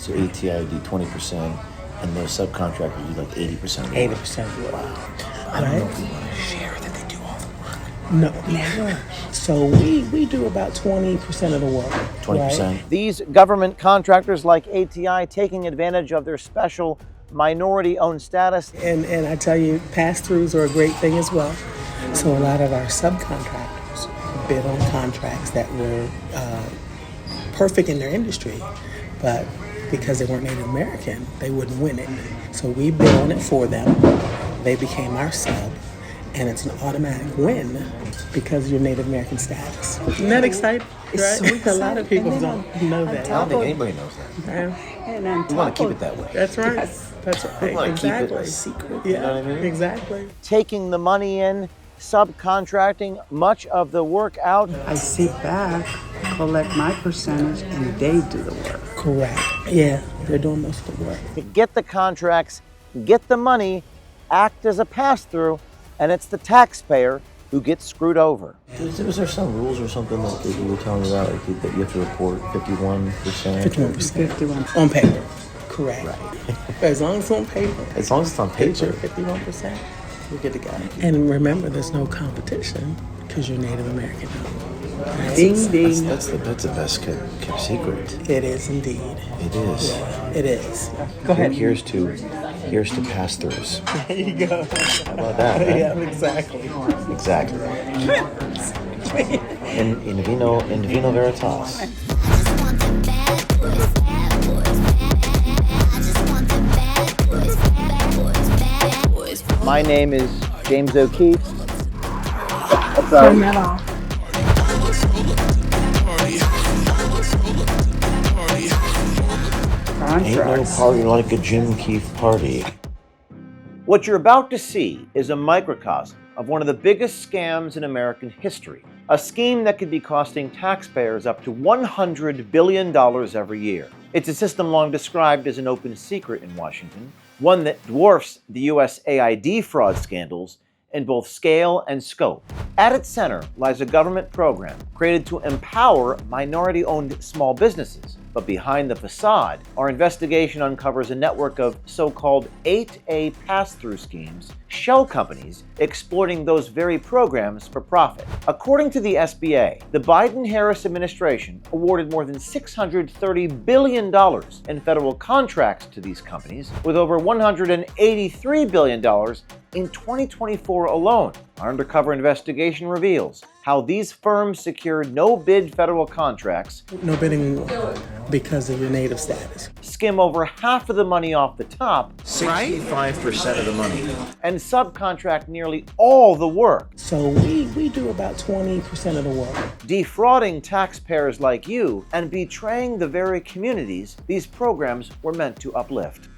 So ATI do 20%, and those subcontractors do like 80% of the work. 80%. Wow. I don't know if we want to share that they do all the work. No, never. So we do about 20% of the work. 20%. Right? These government contractors like ATI taking advantage of their special minority-owned status. And I tell you, pass-throughs are a great thing as well. So a lot of our subcontractors bid on contracts that were perfect in their industry, but because they weren't Native American, they wouldn't win it. So we bid on it for them. They became our sub, and it's an automatic win because of your Native American status. Isn't that exciting? It's Right? so A lot of people don't know that. I don't think anybody knows that. And on We want top to keep of it that way. That's right. Yes. That's right. We want to keep it Exactly. a secret. Yeah, You know what I mean? exactly. Taking the money in, subcontracting much of the work out. I sit back, collect my percentage, and they do the work. Correct. Yeah, they're doing most of the work. Get the contracts, get the money, act as a pass-through, and it's the taxpayer who gets screwed over. Was there some rules or something that you were telling me about, like that you have to report 51%? 51%. 51. On paper. Correct. As long as it's on paper. As long as it's on Picture paper. 51%. We're good to go. And remember, there's no competition because you're Native American. Right? Ding, ding. That's the best kept secret. It is indeed. It is. It is. Go ahead. Here's to pass-throughs. There you go. How about that? Man? Yeah, exactly. Exactly. In vino veritas. My name is James O'Keefe. Turn that off. Ain't no Contracts. party like a Jim Keefe party. What you're about to see is a microcosm of one of the biggest scams in American history. A scheme that could be costing taxpayers up to $100 billion every year. It's a system long described as an open secret in Washington, one that dwarfs the USAID fraud scandals in both scale and scope. At its center lies a government program created to empower minority-owned small businesses. But behind the facade, our investigation uncovers a network of so-called 8A pass-through schemes, shell companies exploiting those very programs for profit. According to the SBA, the Biden-Harris administration awarded more than $630 billion in federal contracts to these companies, with over $183 billion in 2024 alone. Our undercover investigation reveals how these firms secured no-bid federal contracts, No bidding because of your Native status. skim over half of the money off the top, 65% of the money. and subcontract nearly all the work, So we do about 20% of the work. defrauding taxpayers like you and betraying the very communities these programs were meant to uplift.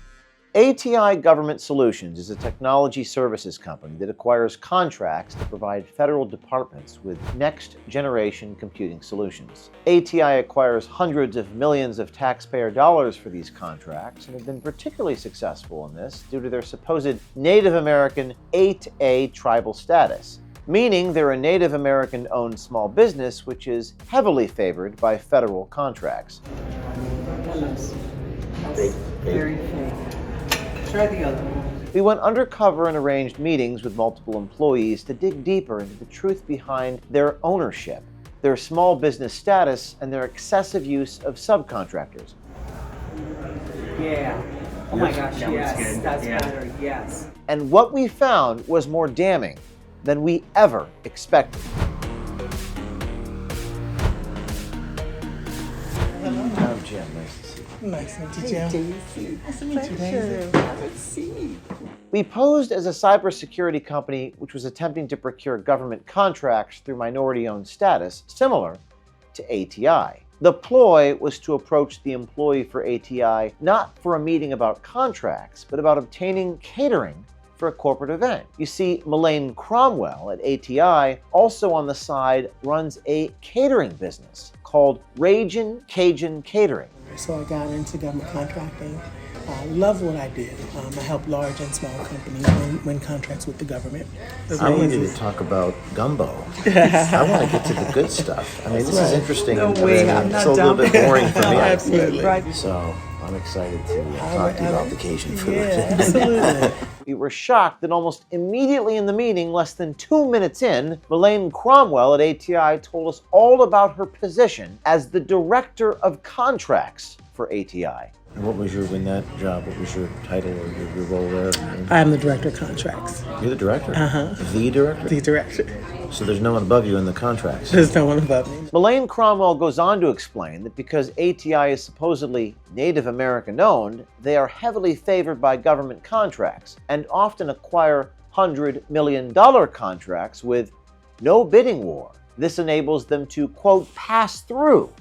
ATI Government Solutions is a technology services company that acquires contracts to provide federal departments with next-generation computing solutions. ATI acquires hundreds of millions of taxpayer dollars for these contracts and have been particularly successful in this due to their supposed Native American 8A tribal status, meaning they're a Native American-owned small business which is heavily favored by federal contracts. Very fake. Try the other one. We went undercover and arranged meetings with multiple employees to dig deeper into the truth behind their ownership, their small business status, and their excessive use of subcontractors. Yeah. Oh my gosh, yes. That's better. Yes. And what we found was more damning than we ever expected. I'm Jim. Nice to see you. Nice to meet you, Jim. Nice to meet you, Daisy. Let's see. We posed as a cybersecurity company which was attempting to procure government contracts through minority-owned status, similar to ATI. The ploy was to approach the employee for ATI not for a meeting about contracts, but about obtaining catering for a corporate event. You see, Melaine Cromwell at ATI also on the side runs a catering business called Ragin' Cajun Catering. So I got into government contracting. I love what I did. I help large and small companies win contracts with the government. I wanted to talk about gumbo. I want to get to the good stuff. I mean, this is interesting. No and way, it's I'm a not little dumb. bit boring for me. Absolutely. Right. So I'm excited to talk to you about vacation food. Yeah, absolutely. We were shocked that almost immediately in the meeting, less than 2 minutes in, Melaine Cromwell at ATI told us all about her position as the Director of Contracts for ATI. And what was in that job? What was your title or your role there? I'm the Director of Contracts. You're the director? Uh-huh. The director? The Director. So there's no one above you in the contracts? There's no one above me. Melaine Cromwell goes on to explain that because ATI is supposedly Native American owned, they are heavily favored by government contracts and often acquire $100 million contracts with no bidding war. This enables them to, quote, pass through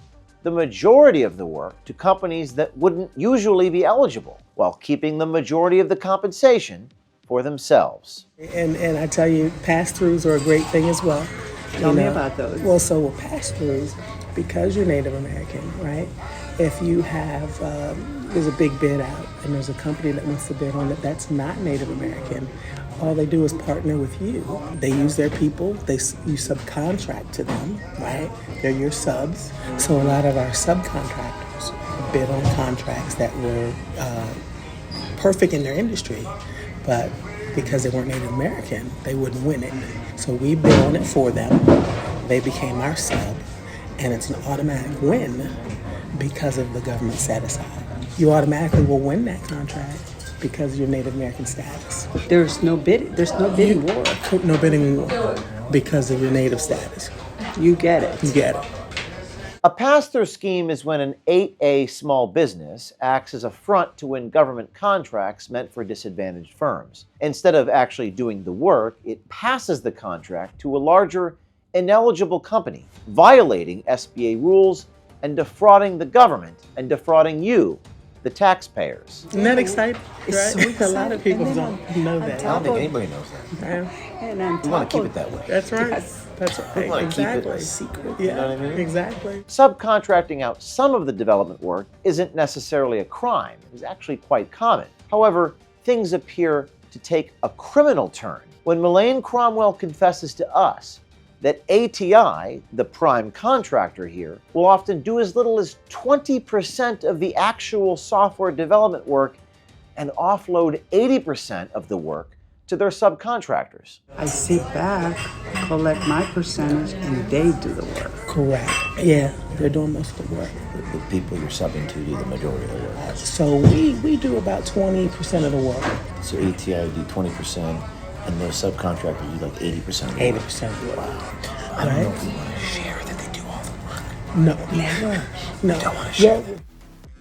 the majority of the work to companies that wouldn't usually be eligible, while keeping the majority of the compensation for themselves. And I tell you, pass-throughs are a great thing as well. Tell me about those. Well, so with pass-throughs, because you're Native American, right? If you have, there's a big bid out and there's a company that wants to bid on it that's not Native American, all they do is partner with you. They use their people, you subcontract to them, right? They're your subs. So a lot of our subcontractors bid on contracts that were perfect in their industry, but because they weren't Native American, they wouldn't win it. So we bid on it for them. They became our sub, and it's an automatic win because of the government set aside. You automatically will win that contract because of your Native American status. There's no bidding war. No bidding war because of your Native status. You get it. You get it. A pass-through scheme is when an 8A small business acts as a front to win government contracts meant for disadvantaged firms. Instead of actually doing the work, it passes the contract to a larger, ineligible company, violating SBA rules and defrauding the government and defrauding you, the taxpayers. Isn't that exciting? It's Right? so A lot of exciting. people And then don't know that. I don't think anybody knows that. Yeah. And on We want top to keep of it that way. That's right. Yes. That's right. We want to keep it Exactly. a secret. Yeah, You know what I mean? exactly. Subcontracting out some of the development work isn't necessarily a crime. It is actually quite common. However, things appear to take a criminal turn when Melaine Cromwell confesses to us that ATI, the prime contractor here, will often do as little as 20% of the actual software development work and offload 80% of the work to their subcontractors. I sit back, collect my percentage, and they do the work. Correct. Yeah, they're doing most of the work. The people you're subbing to do the majority of the work. So we do about 20% of the work. So ATI do 20%, and those subcontractors do like 80% of the work. 80% of the work. I don't know if we want to share that they do all the work. No, never. No. don't wanna share. Well,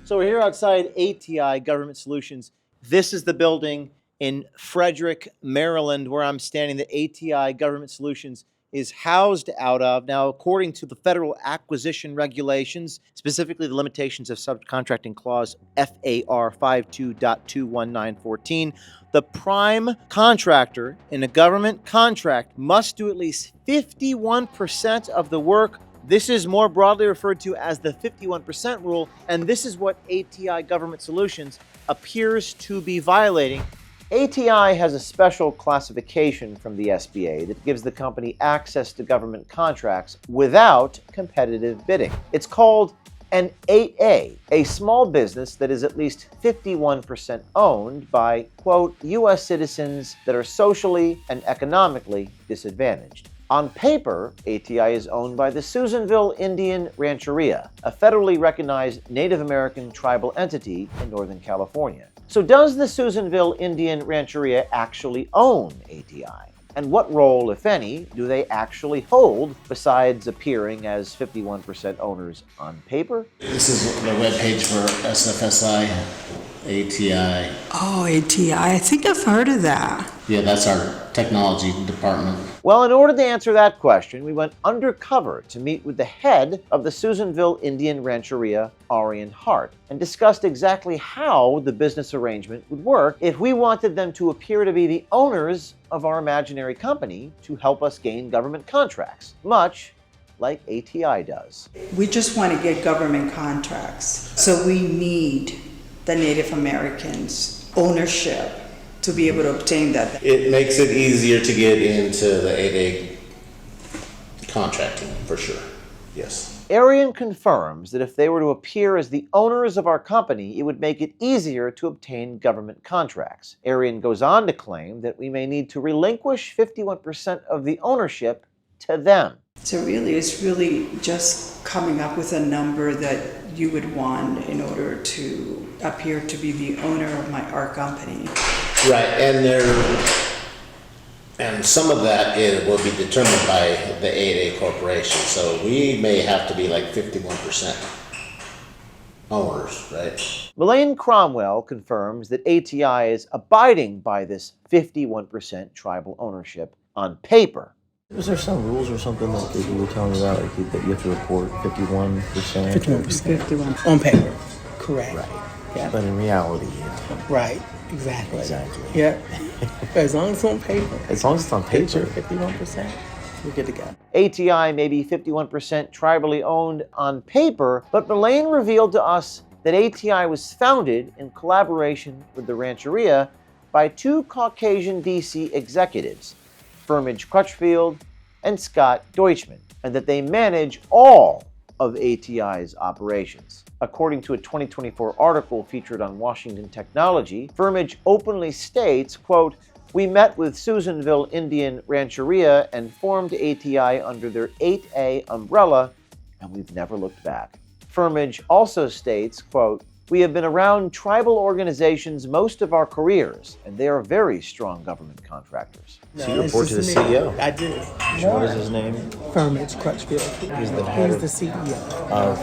So we're here outside ATI Government Solutions. This is the building in Frederick, Maryland, where I'm standing, that ATI Government Solutions is housed out of. Now, according to the federal acquisition regulations, specifically the limitations of subcontracting clause FAR 52.21914, the prime contractor in a government contract must do at least 51% of the work. This is more broadly referred to as the 51% rule, and this is what ATI Government Solutions appears to be violating. ATI has a special classification from the SBA that gives the company access to government contracts without competitive bidding. It's called an 8A, a small business that is at least 51% owned by, quote, U.S. citizens that are socially and economically disadvantaged. On paper, ATI is owned by the Susanville Indian Rancheria, a federally recognized Native American tribal entity in Northern California. So does the Susanville Indian Rancheria actually own ATI? And what role, if any, do they actually hold besides appearing as 51% owners on paper? This is the webpage for SFSI, ATI. Oh, ATI. I think I've heard of that. Yeah, that's our technology department. Well, in order to answer that question, we went undercover to meet with the head of the Susanville Indian Rancheria, Arian Hart, and discussed exactly how the business arrangement would work if we wanted them to appear to be the owners of our imaginary company to help us gain government contracts, much like ATI does. We just want to get government contracts. So we need the Native Americans' ownership to be able to obtain that. It makes it easier to get into the 8A contracting, for sure. Yes. Arian confirms that if they were to appear as the owners of our company, it would make it easier to obtain government contracts. Arian goes on to claim that we may need to relinquish 51% of the ownership to them. So really, it's really just coming up with a number that you would want in order to appear to be the owner of our company. Right, and some of that will be determined by the ATA Corporation. So we may have to be like 51% owners, right? Melaine Cromwell confirms that ATI is abiding by this 51% tribal ownership on paper. Is there some rules or something that you were telling me about, like that you have to report 51%? 51%. 51. On paper. Correct. Right. Yeah. But in reality, Right. Exactly. Exactly. Yeah. As long as it's on paper. as long as it's on paper. 51%. We're good to go. ATI may be 51% tribally owned on paper, but Melaine revealed to us that ATI was founded in collaboration with the Rancheria by two Caucasian DC executives, Firmage Crutchfield and Scott Deutschman, and that they manage all of ATI's operations. According to a 2024 article featured on Washington Technology, Firmage openly states, quote, "We met with Susanville Indian Rancheria and formed ATI under their 8A umbrella, and we've never looked back." Firmage also states, quote, "We have been around tribal organizations most of our careers, and they are very strong government contractors." So you it's report to the just me. CEO? I do. What is his name? Firmage Crutchfield. He's the head He's the CEO of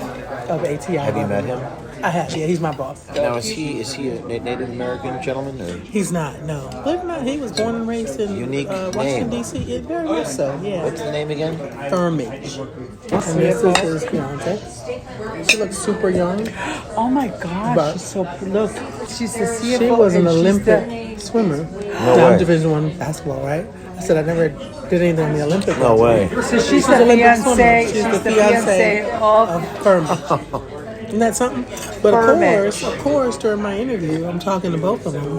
of ATI. Have you met him? I have. Yeah, he's my boss. Now, is he a Native American gentleman? Or? He's not. No. Believe it or not, he was born and raised in Unique Washington name. D.C. Yeah, very much so. Yeah. What's the name again? Firmage. And this is his fiance. She looks super young. Oh my gosh, But- she's so look. She's the CFO. She was an and she's Olympic swimmer. No way. Division I basketball, right? I said I never did anything in the Olympics. No way. So she's the an Olympic swimmer. fiance. She's She's the the fiance fiance of Firmage. Isn't that something? But Firmage. of course, during my interview, I'm talking to both of them.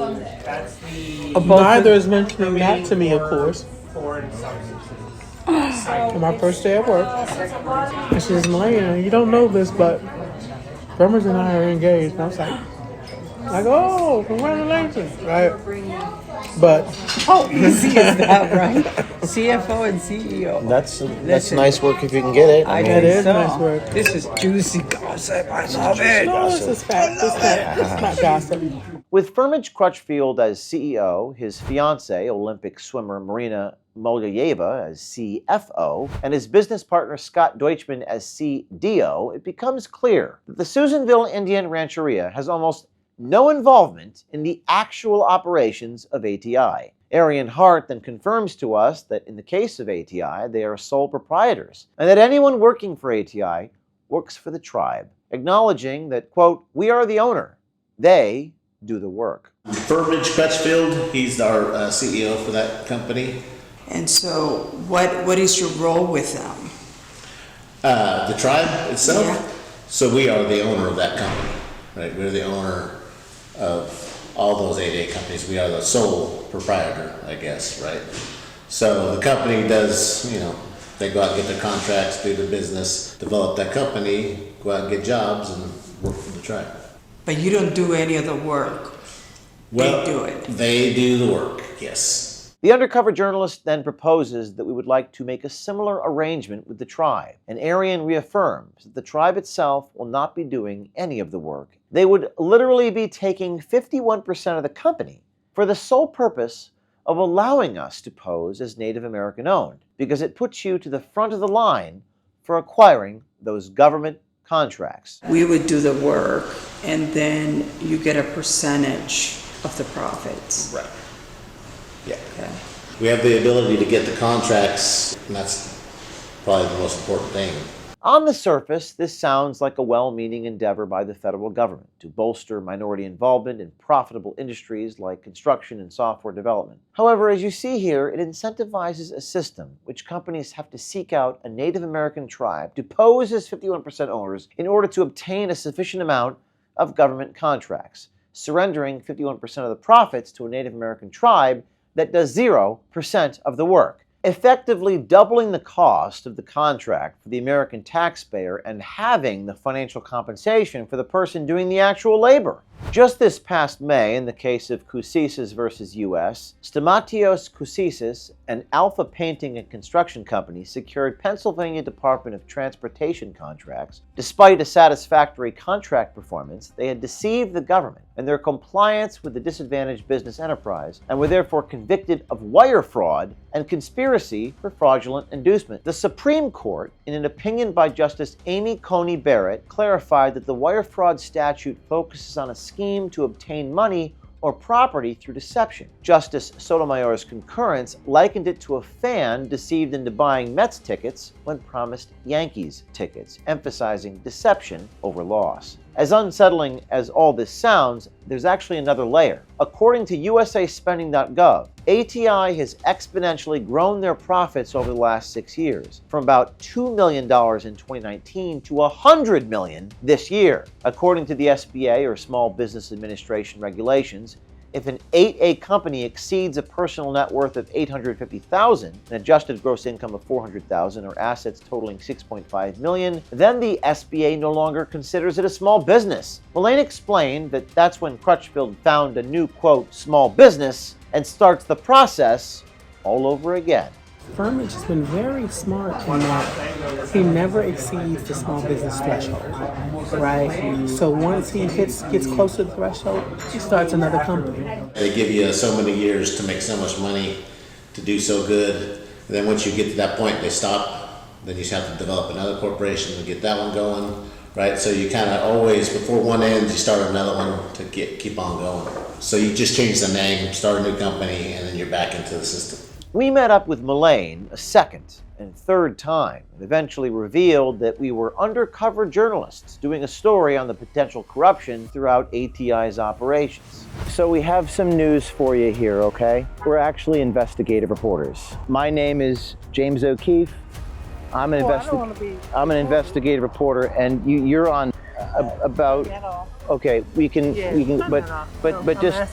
both Neither is mentioning that to me, of course. On my first day at work, and she says, "Melania, you don't know this, but Firmage and I are engaged." And I was like, "Oh, congratulations!" Right? But How easy is that, right? CFO and CEO. That's Listen, nice work if you can get it. I That think is so. nice work. This is juicy gossip. I love it. no, this is fact. This is not gossip. With Firmage Crutchfield as CEO, his fiancée, Olympic swimmer Marina Molyayeva, as CFO, and his business partner Scott Deutschman as CDO, it becomes clear that the Susanville Indian Rancheria has almost no involvement in the actual operations of ATI. Arian Hart then confirms to us that in the case of ATI, they are sole proprietors, and that anyone working for ATI works for the tribe, acknowledging that, quote, "We are the owner. They do the work." Firmage Crutchfield, he's our CEO for that company. And so what is your role with them? The tribe itself. Yeah. So we are the owner of that company, right? We're the owner of all those 8A companies. We are the sole proprietor, I guess, right? So the company does, they go out and get their contracts, do their business, develop that company, go out and get jobs and work for the tribe. But you don't do any of the work. They do it. They do the work, yes. The undercover journalist then proposes that we would like to make a similar arrangement with the tribe, and Arian reaffirms that the tribe itself will not be doing any of the work. They would literally be taking 51% of the company for the sole purpose of allowing us to pose as Native American owned, because it puts you to the front of the line for acquiring those government contracts. We would do the work, and then you get a percentage of the profits. Right. Yeah. Okay. We have the ability to get the contracts, and that's probably the most important thing. On the surface, this sounds like a well-meaning endeavor by the federal government to bolster minority involvement in profitable industries like construction and software development. However, as you see here, it incentivizes a system which companies have to seek out a Native American tribe to pose as 51% owners in order to obtain a sufficient amount of government contracts, surrendering 51% of the profits to a Native American tribe that does 0% of the work. effectively doubling the cost of the contract for the American taxpayer and having the financial compensation for the person doing the actual labor. Just this past May, in the case of Coussis versus U.S., Stamatios Coussis, an Alpha Painting and Construction Company, secured Pennsylvania Department of Transportation contracts. Despite a satisfactory contract performance, they had deceived the government in their compliance with the disadvantaged business enterprise and were therefore convicted of wire fraud and conspiracy for fraudulent inducement. The Supreme Court, in an opinion by Justice Amy Coney Barrett, clarified that the wire fraud statute focuses on a scheme to obtain money or property through deception. Justice Sotomayor's concurrence likened it to a fan deceived into buying Mets tickets when promised Yankees tickets, emphasizing deception over loss. As unsettling as all this sounds, there's actually another layer. According to usaspending.gov, ATI has exponentially grown their profits over the last 6 years, from about $2 million in 2019 to $100 million this year. According to the SBA, or Small Business Administration regulations, if an 8A company exceeds a personal net worth of $850,000, an adjusted gross income of $400,000, or assets totaling $6.5 million, then the SBA no longer considers it a small business. Mullane explained that that's when Crutchfield found a new, quote, small business and starts the process all over again. Furman has been very smart in that he never exceeds the small business threshold, right? So once he gets close to the threshold, he starts another company. They give you so many years to make so much money, to do so good. And then once you get to that point, they stop. Then you have to develop another corporation to get that one going, right? So you kind of always, before one ends, you start another one to keep on going. So you just change the name, start a new company, and then you're back into the system. We met up with Mullane a second and third time and eventually revealed that we were undercover journalists doing a story on the potential corruption throughout ATI's operations. So we have some news for you here, okay? We're actually investigative reporters. My name is James O'Keefe. I'm an investigative reporter, and you're on about. Okay, we can, but just.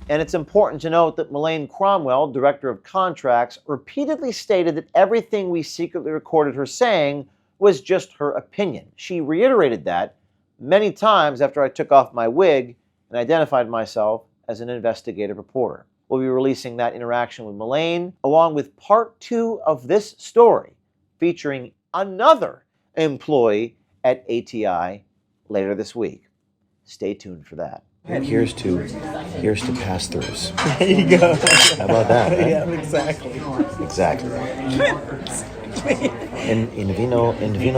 And it's important to note that Mullane Cromwell, Director of Contracts, repeatedly stated that everything we secretly recorded her saying was just her opinion. She reiterated that many times after I took off my wig and identified myself as an investigative reporter. We'll be releasing that interaction with Mullane, along with part 2 of this story, featuring another employee at ATI later this week. Stay tuned for that. Here's to pass-throughs. There you go. How about that? Right? Yeah, exactly. Exactly. In vino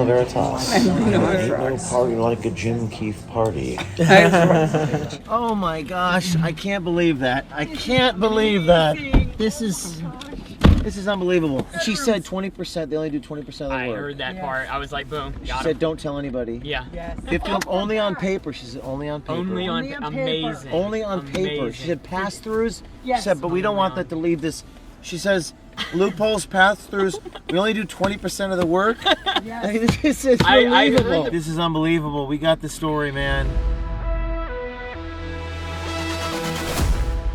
veritas. Ain't no party like a Jim Keefe party. Oh my gosh, I can't believe that. I can't believe that. This is unbelievable. She said 20%, they only do 20% of the work. I heard that part. I was like, boom. She said, don't tell anybody. Yeah. 50, only on paper. She said, only on paper. Only on amazing. Only on paper. Amazing. She said, pass-throughs. She said, but we don't want that to leave this. She says, loopholes, pass-throughs, we only do 20% of the work. Yes. I mean, this is unbelievable. This is unbelievable. We got the story, man.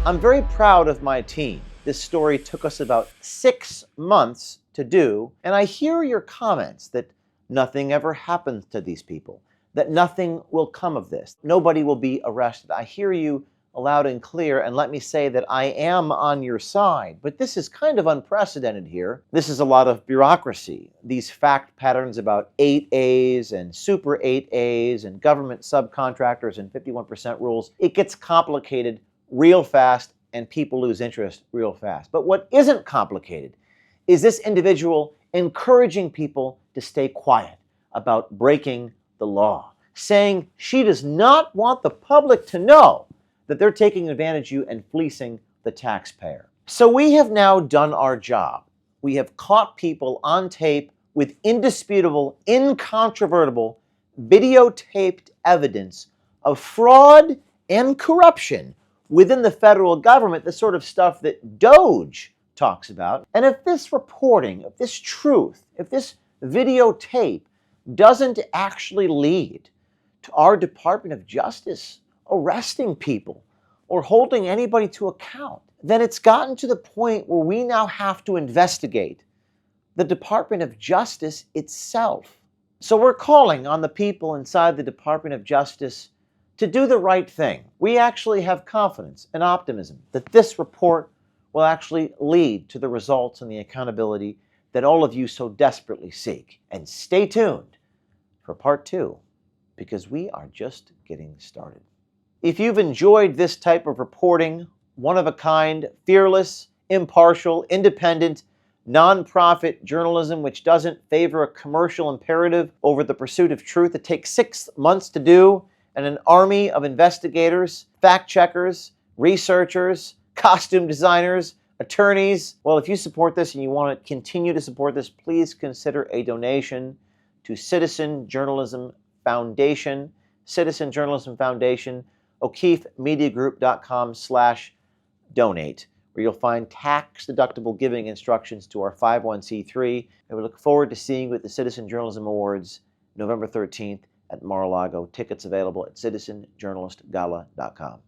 I'm very proud of my team. This story took us about 6 months to do, and I hear your comments that nothing ever happens to these people, that nothing will come of this, nobody will be arrested. I hear you loud and clear, and let me say that I am on your side, but this is kind of unprecedented here. This is a lot of bureaucracy. These fact patterns about 8As and super 8As and government subcontractors and 51% rules, it gets complicated real fast, and people lose interest real fast. But what isn't complicated is this individual encouraging people to stay quiet about breaking the law, saying she does not want the public to know that they're taking advantage of you and fleecing the taxpayer. So we have now done our job. We have caught people on tape with indisputable, incontrovertible, videotaped evidence of fraud and corruption within the federal government, the sort of stuff that Doge talks about. And if this reporting, if this truth, if this videotape doesn't actually lead to our Department of Justice arresting people or holding anybody to account, then it's gotten to the point where we now have to investigate the Department of Justice itself. So we're calling on the people inside the Department of Justice to do the right thing. We actually have confidence and optimism that this report will actually lead to the results and the accountability that all of you so desperately seek. And stay tuned for part 2, because we are just getting started. If you've enjoyed this type of reporting, one-of-a-kind, fearless, impartial, independent, nonprofit journalism which doesn't favor a commercial imperative over the pursuit of truth, it takes 6 months to do, and an army of investigators, fact-checkers, researchers, costume designers, attorneys. Well, if you support this and you want to continue to support this, please consider a donation to Citizen Journalism Foundation, o'keefemediagroup.com/donate, where you'll find tax-deductible giving instructions to our 501c3. And we look forward to seeing you at the Citizen Journalism Awards, November 13th at Mar-a-Lago. Tickets available at citizenjournalistgala.com.